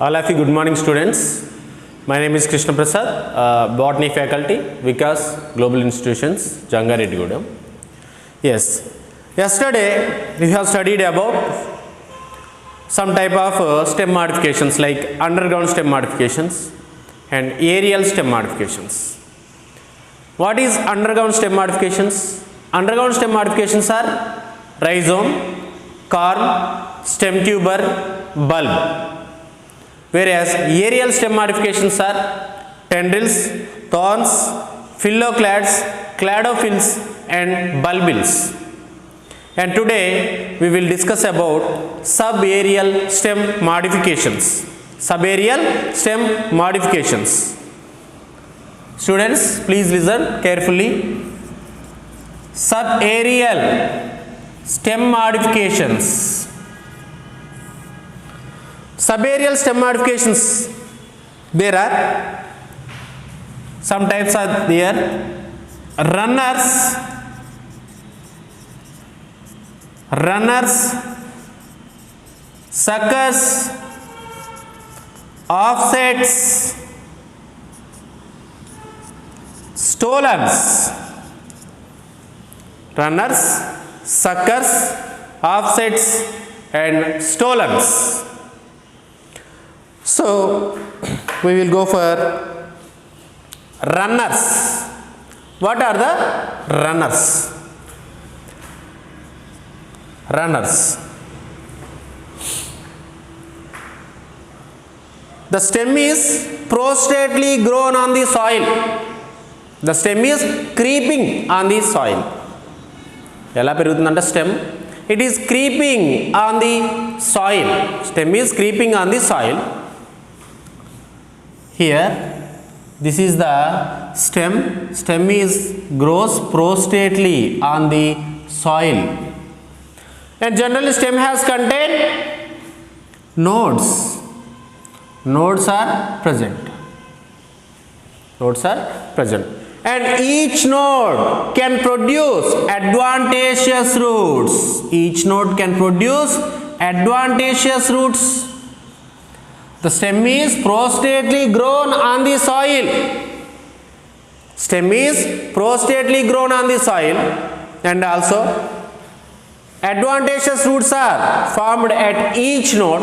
All of you, good morning students. My name is Krishna Prasad, Botany faculty, Vikas Global Institutions, Jangareddy. Yes, yesterday we have studied about some type of stem modifications like underground stem modifications and aerial stem modifications. What is underground stem modifications? Underground stem modifications are rhizome, corm, stem tuber, bulb. Whereas aerial stem modifications are tendrils, thorns, phylloclads, cladophylls and bulbils. And today we will discuss about subaerial stem modifications. Subaerial stem modifications. Students, please listen carefully. Subaerial stem modifications. Subaerial stem modifications, there are some types are there. Runners, suckers, offsets, stolons. Runners, suckers, offsets and stolons. So we will go for runners. What are the runners? Runners. The stem is prostately grown on the soil. The stem is creeping on the soil. Ela perugutundante stem? It is creeping on the soil. Stem is creeping on the soil. Here, this is the stem. Stem is grows prostately on the soil. And generally stem has contained nodes. Nodes are present. Nodes are present. And each node can produce adventitious roots. Each node can produce adventitious roots. The stem is prostately grown on the soil. Stem is prostately grown on the soil, and also adventitious roots are formed at each node,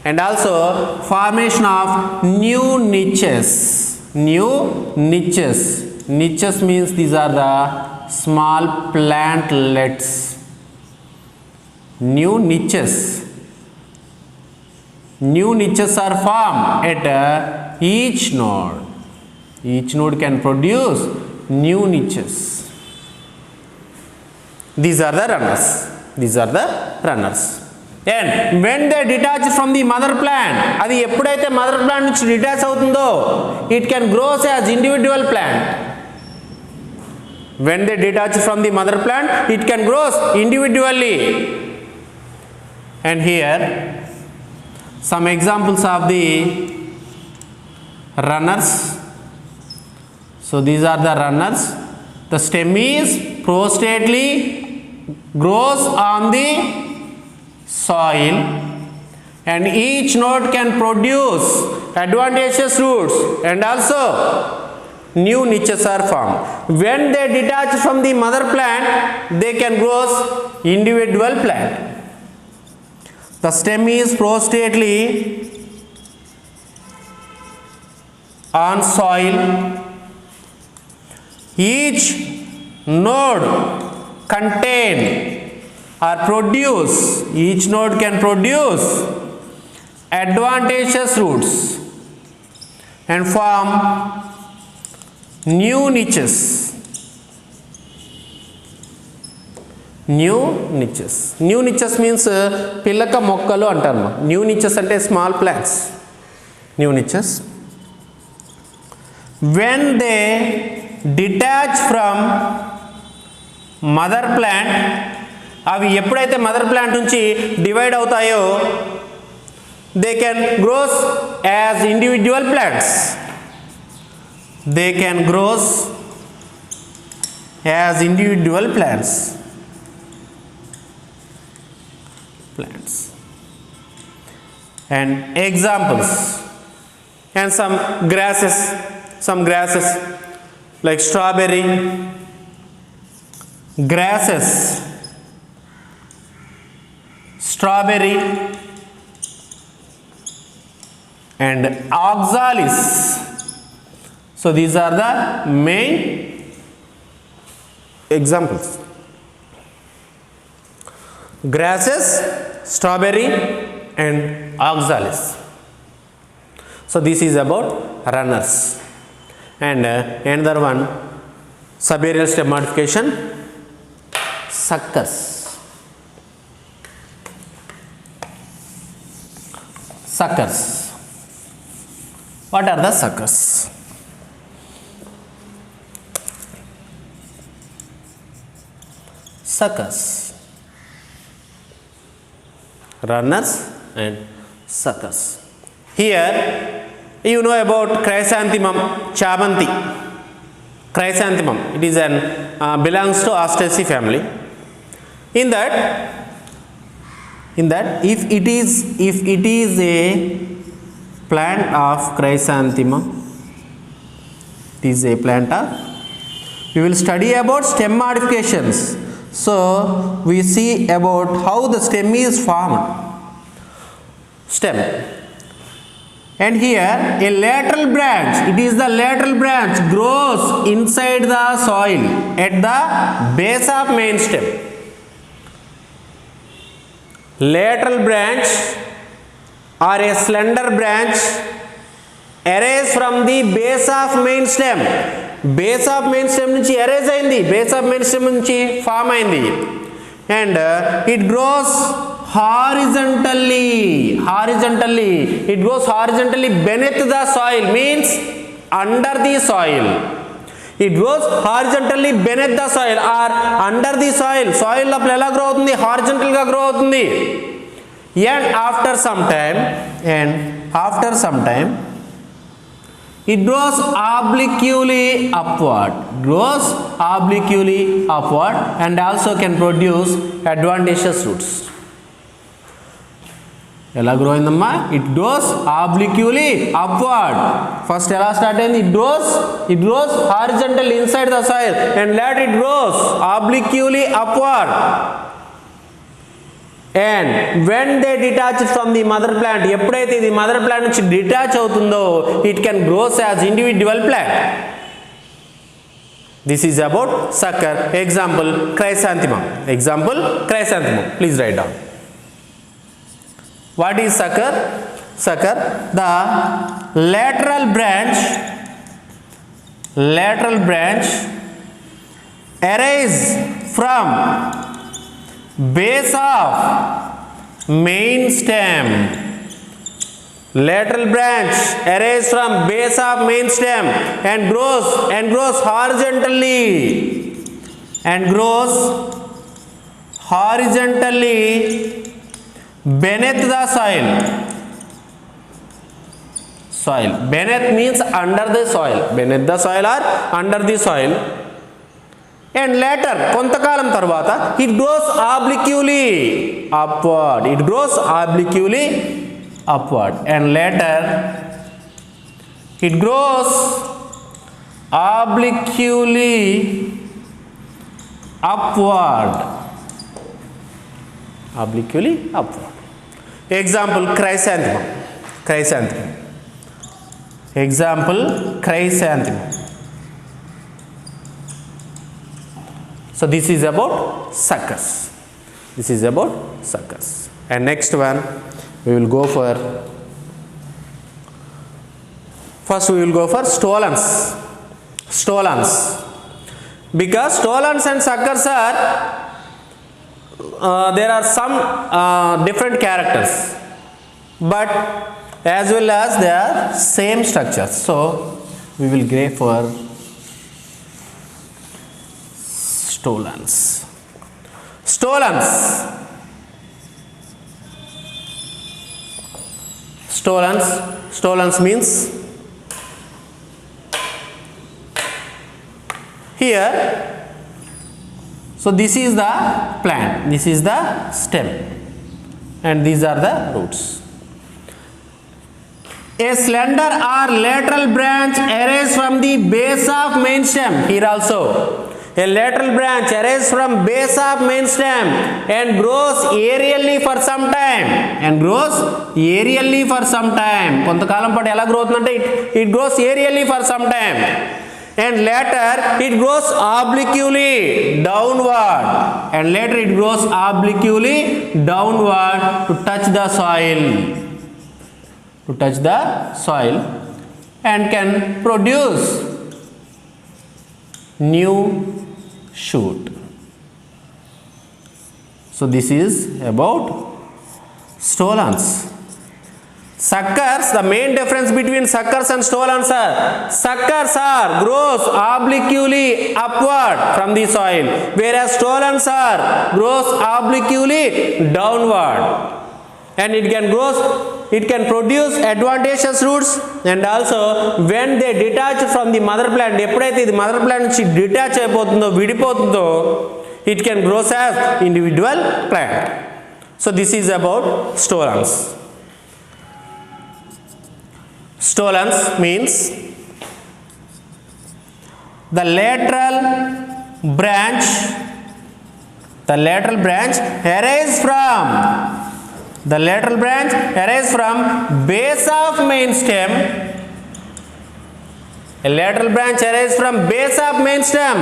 and also formation of new niches. New niches. Niches means these are the small plantlets. New niches. New niches are formed at each node. Each node can produce new niches. These are the runners. These are the runners. And when they detach from the mother plant, adi eppudaithe mother plant nunchi detach avutundo, it can grow as individual plant. When they detach from the mother plant, it can grow individually. And here some examples of the runners. So these are the runners. The stem is prostately grows on the soil, and each node can produce adventitious roots, and also new niches are formed. When they detach from the mother plant, they can grow individual plant. The stem is prostately on soil. Each node contain or produce, each node can produce adventitious roots and form new niches. New niches. New niches means pillaka mokkalu antaru. New niches ante small plants. New niches. When they detach from mother plant, అవి ఎప్పుడైతే mother plant నుంచి divide అవుతాయో, they can grow as individual plants. They can grow as individual plants. and examples, and some grasses like strawberry, grasses, strawberry, and oxalis. So these are the main examples. Grasses, strawberry, and oxalis. So this is about runners. And another one, subaerial stem modification, suckers. Suckers. What are the suckers? Suckers. Runners and suckers. Here you know about chrysanthemum, chamanti. Chrysanthemum, it is an belongs to Asteraceae family. In that if it is a plant of chrysanthemum, it is a plant of, we will study about stem modifications. So we see about how the stem is formed. Stem. And here a lateral branch, it is the lateral branch grows inside the soil at the base of main stem. Lateral branch or a slender branch arise from the base of main stem. Base of main stem nunchi arise ayindi, base of main stem nunchi form ayindi, and it grows horizontally. It goes horizontally beneath the soil, means under the soil. It grows horizontally beneath the soil or under the soil. Soil lopala ela grow avutundi, horizontal ga grow avutundi. And after some time it grows obliquely upward, and also can produce adventitious roots. ఎలా grow అయిందమ్మా? It grows obliquely upward. First ఎలా start అయింది? It grows horizontal inside the soil and late it grows obliquely upward. And when they detach from the mother plant, ఎప్పుడైతే ఇది mother plant నుంచి detach అవుతుందో it can grows as individual plant. This is about sucker. Example chrysanthemum. Please write down. What is sucker? Sucker, the lateral branch arise from base of main stem. Lateral branch arise from base of main stem and grows horizontally beneath the soil. Beneath means under the soil. Beneath the soil or under the soil. And later, kontakalam tarvata, it grows obliquely upward. And later, it grows obliquely upward. Example chrysanthemum. So this is about suckers. And next one we will go for, first we will go for stolons. Because stolons and suckers are there are some different characters, but as well as they are same structures. So we will go for stolons. Stolons means here. So this is the plant, this is the stem, and these are the roots. A slender or lateral branch arises from the base of main stem. Here also, a lateral branch arises from base of main stem and grows aerially for some time. కొంతకాలం పాటు ఎలా growth అంటే it grows aerially for some time. And later it grows obliquely downward. To touch the soil. And can produce new shoot. So this is about stolons. Suckers, the main difference between suckers and stolons are, suckers grows obliquely upward from the soil, whereas stolons grows obliquely downward. And it can produce adventitious roots, and also when they detach from the mother plant, ఎప్పుడైతే ఇది mother plant నుంచి detach అయిపోతుందో విడిపోతుందో, it can grow as individual plant. So this is about stolons. Stolons means the lateral branch arises from base of main stem. A lateral branch arises from base of main stem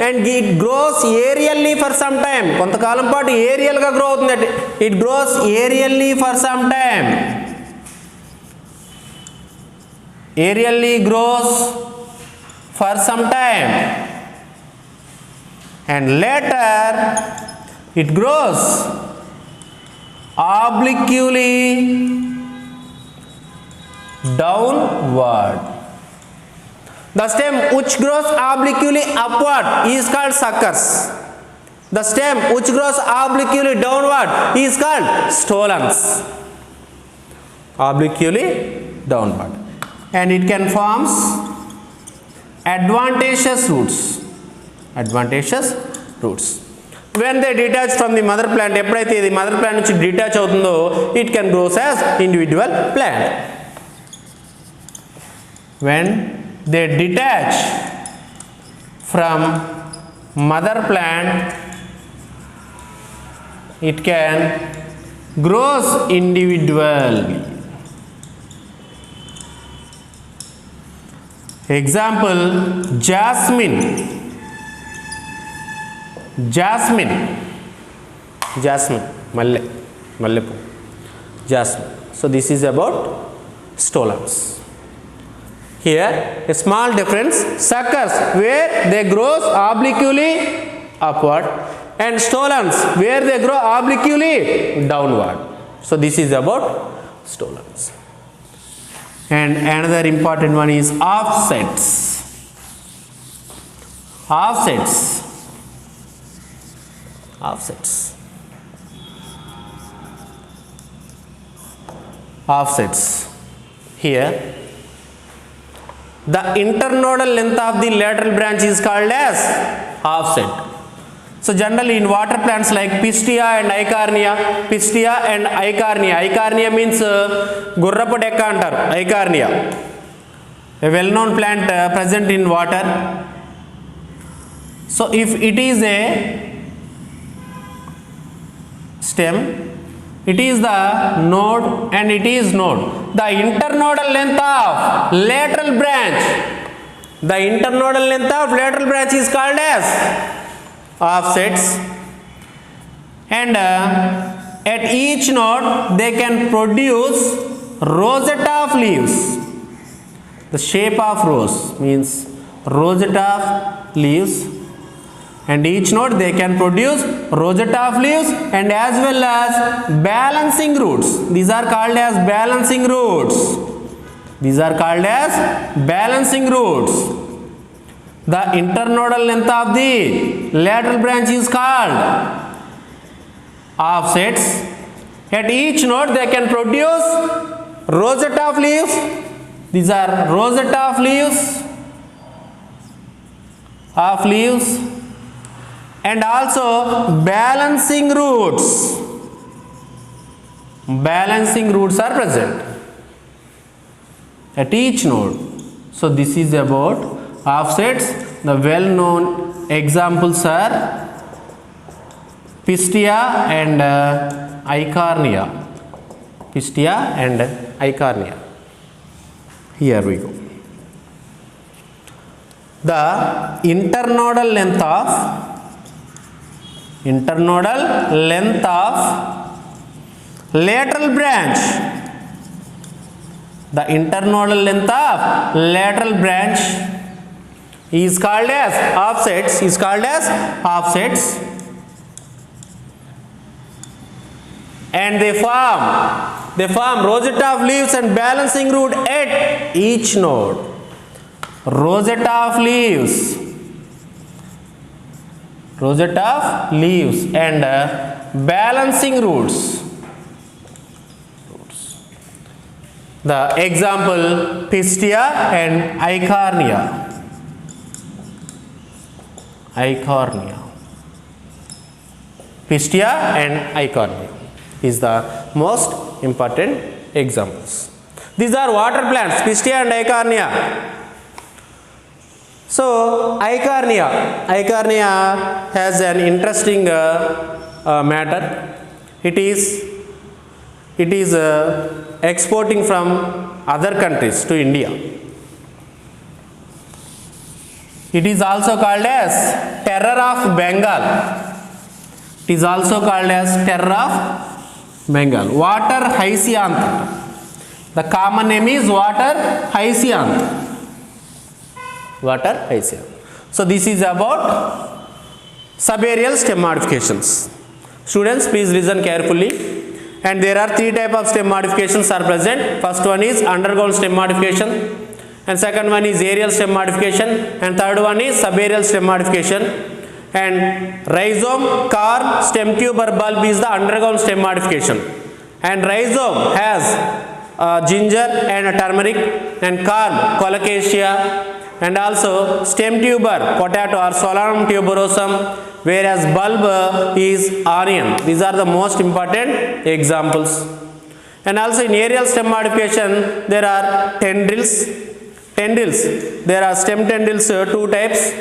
and it grows aerially for some time. కొంతకాలం పాటు aerial గా grow అవుతుంది. It grows aerially for some time. And later it grows obliquely downward. The stem which grows obliquely upward is called suckers. The stem which grows obliquely downward is called stolons. Obliquely downward. And it can form adventitious roots. When they detach from the mother plant, ఎప్పుడైతే ఇది mother plant నుంచి detach అవుతుందో, it can grow as individual plant. When they detach from mother plant, it can grows individually. Example, jasmine, mallepu, jasmine. So this is about stolons. Here a small difference, suckers where they grows obliquely upward, and stolons where they grow obliquely downward. So this is about stolons. And another important one is offsets. Here the internodal length of the lateral branch is called as offset. So generally in water plants like Pistia and Eichhornia, Eichhornia means gurrapu dekka antaru, Eichhornia, a well known plant present in water. So if it is a stem, it is the node and it is node. The internodal length of lateral branch is called as offsets, and at each node they can produce rosette of leaves. The shape of rose means rosette of leaves, and each node they can produce rosette of leaves and as well as balancing roots. These are called as balancing roots. The internodal length of the lateral branch is called offsets. At each node they can produce rosette of leaves. These are rosette of leaves, and also balancing roots are present. at each node. So this is about offsets. The well known examples are Pistia and Eichhornia. Pistia and Eichhornia. Here we go. The internodal length of lateral branch. The internodal length of lateral branch is called as offsets. And they form rosette of leaves and balancing root at each node. Rosette of leaves and balancing roots. The example Pistia and Eichhornia. Pistia and Eichhornia is the most important examples. These are water plants, Pistia and Eichhornia. So Eichhornia has an interesting matter. It is exporting from other countries to India. It is also called as terror of Bengal. Water hyacinth. The common name is water hyacinth. So this is about subaerial stem modifications. Students, please listen carefully. And there are three types of stem modifications are present. First one is underground stem modification, and second one is aerial stem modification, and third one is subaerial stem modification. And rhizome, corm, stem tube or bulb is the underground stem modification. And rhizome has ginger and turmeric, and corm colocasia, and also stem tuber potato or Solanum tuberosum, whereas bulb is onion. These are the most important examples. And also in aerial stem modification there are tendrils. There are stem tendrils, two types,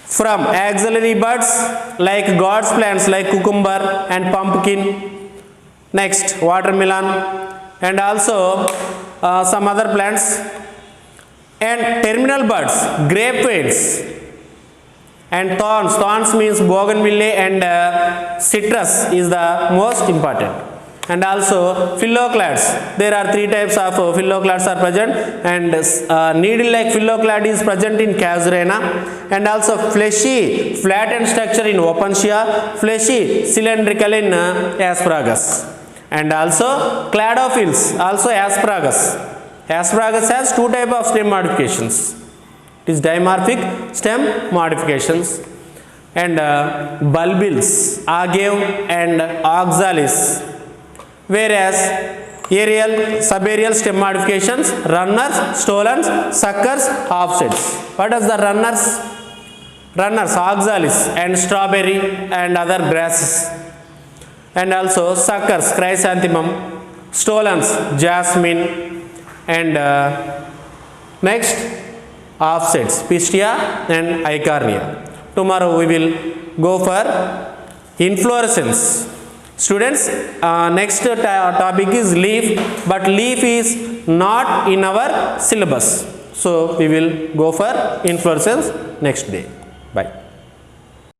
from axillary buds like gourds plants like cucumber and pumpkin, next watermelon, and also some other plants. And terminal buds, grapevines and thorns. Thorns means bougainvillea and citrus is the most important. And also phylloclads. There are three types of phylloclads are present, and needle-like phylloclad is present in Casuarina, and also fleshy flattened structure in Opuntia, fleshy cylindrical in Asparagus, and also cladophylls, also Asparagus. Asparagus has two types of stem modifications. It is dimorphic stem modifications. And bulbils, agave and oxalis. Whereas aerial, subaerial stem modifications, runners, stolons, suckers, offsets. What is the runners? Runners, oxalis and strawberry and other grasses. And also suckers, chrysanthemum, stolons, jasmine, and next offsets, Pistia and Eichhornia. Tomorrow we will go for inflorescence. Students, next topic is leaf, but leaf is not in our syllabus. So we will go for inflorescence next day. Bye.